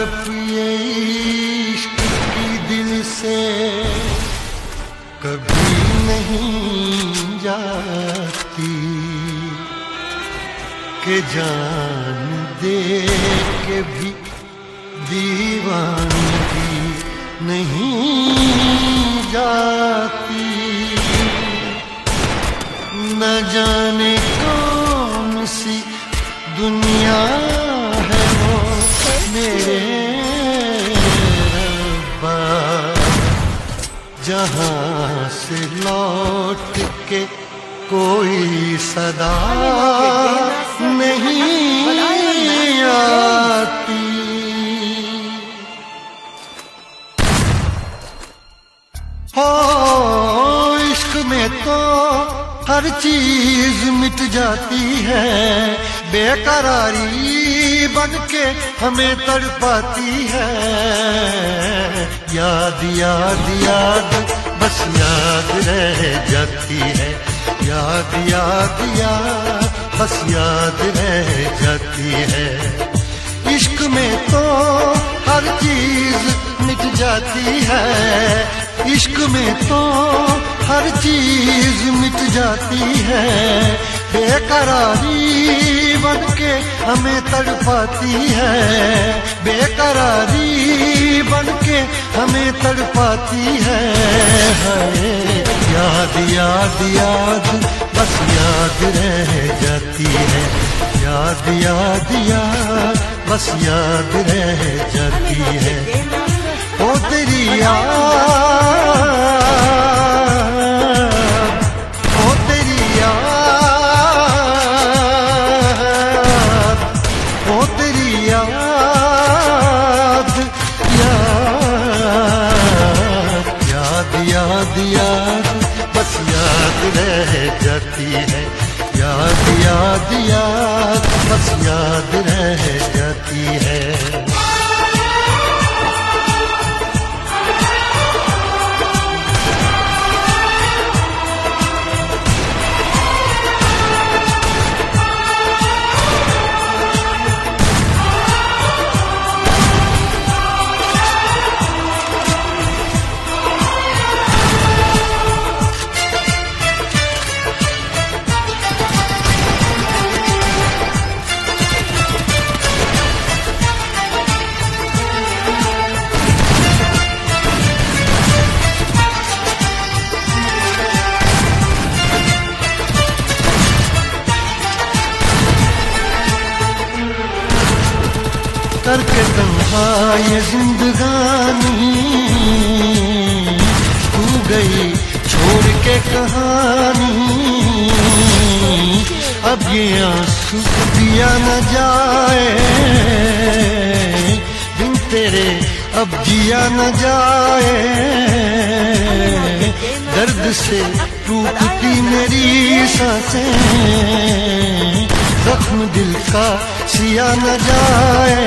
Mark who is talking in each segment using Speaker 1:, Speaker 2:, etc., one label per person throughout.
Speaker 1: तड़प ये इश्क की दिल से कभी नहीं जाती कि जान दे के भी दीवानगी नहीं जाती। न जाने कौन सी दुनिया है वो मेरे रब्बा, जहाँ से लौट के कोई सदा नहीं आती। हो इश्क में तो हर चीज मिट जाती है, बेकरारी बन के हमें तड़पाती है। याद याद याद बस याद रह जाती है, याद याद याद बस याद रह जाती है। इश्क में तो हर चीज मिट जाती है, इश्क में तो हर चीज मिट जाती है। बेकरारी बन के हमें तड़पाती है, बेकरारी बन के हमें तड़पाती है। याद याद याद बस याद रह जाती है, याद याद याद बस याद रह जाती है। ओ तेरी याद, ओ तेरी याद, ओ तेरी याद, याद याद याद याद बस याद रह जाती है, याद याद याद बस याद रह जाती है। करके तन्हा ये जिंदगानी तू गई छोड़ के कहानी। अब ये आंसू दिया न जाए बिन तेरे, अब जिया न जाए। दर्द से टूटती मेरी सांसें, जख्म दिल का सिया न जाए।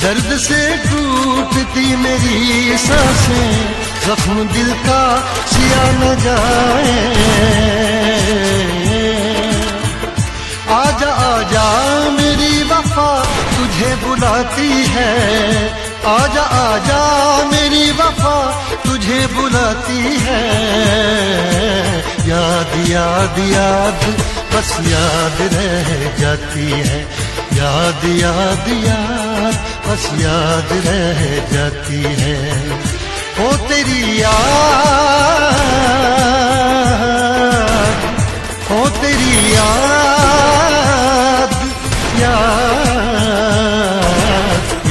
Speaker 1: दर्द से टूटती मेरी सांसें, जख्म दिल का सिया न जाए। आजा आजा मेरी वफा तुझे बुलाती है, आजा आजा मेरी वफा तुझे बुलाती है। याद याद याद बस याद रह जाती है, याद याद याद बस याद रह जाती है। ओ तेरी याद, ओ तेरी याद, याद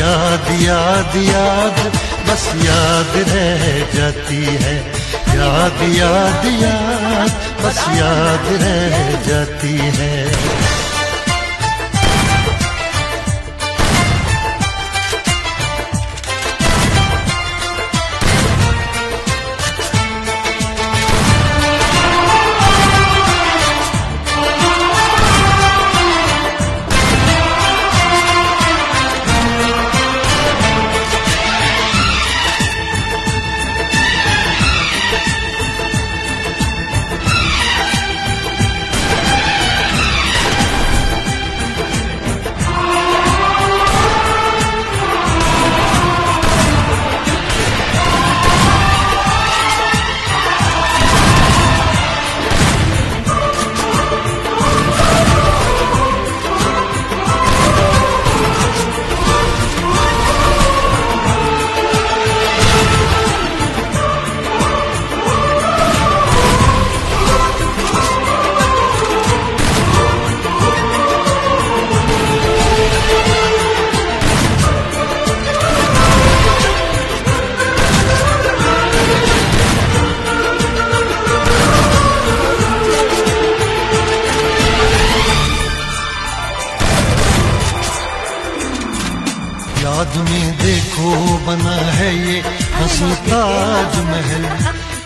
Speaker 1: याद याद याद बस याद रह जाती है, याद याद याद बस याद रह जाती है। याद में देखो बना है ये हंसी ताजमहल,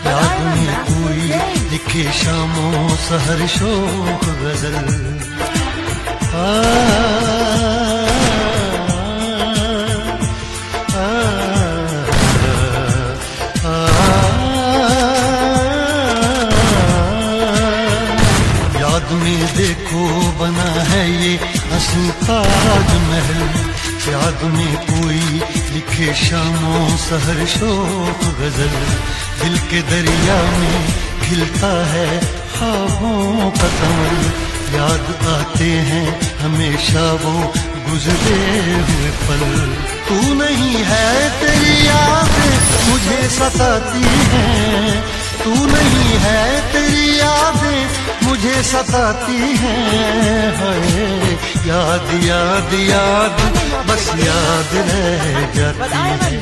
Speaker 1: याद में कोई लिखे शामों सहर शोक गजल। याद में देखो बना है ये हंसी ताजमहल, याद में कोई लिखे शामों सहर शोक गजल। दिल के दरिया में खिलता है ख्वाबों का कमल, याद आते हैं हमेशा वो गुजरे हुए पल। तू नहीं है तेरी याद मुझे सताती है, तू नहीं है तेरी यादें मुझे सताती हैं। हाय याद याद याद बस याद रह जाती है,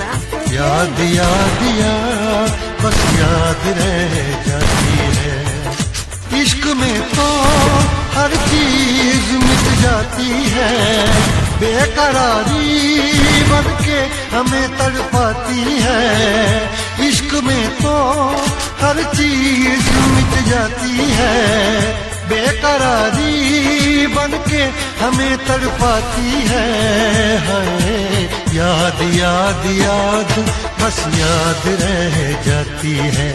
Speaker 1: याद याद याद बस याद रह जाती है। इश्क में तो हर चीज मिट जाती है, बेकरारी बन के हमें तड़पाती है। इश्क में तो हर चीज मिट जाती है, बेकरारी बन के हमें तड़पाती है। हाय याद याद याद बस याद रह जाती है,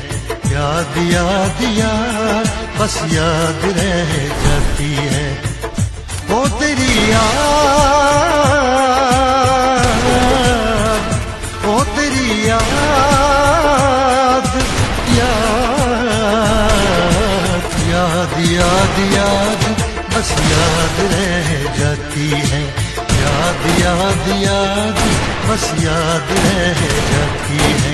Speaker 1: याद याद याद बस याद रह जाती है। ओ तेरी याद, ओ तेरी याद, याद याद याद बस याद रह जाती है, याद याद याद बस याद रह जाती है।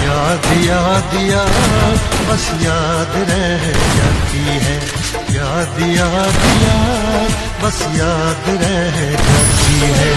Speaker 1: याद याद याद बस याद रह जाती है, याद याद याद बस याद रह जाती है।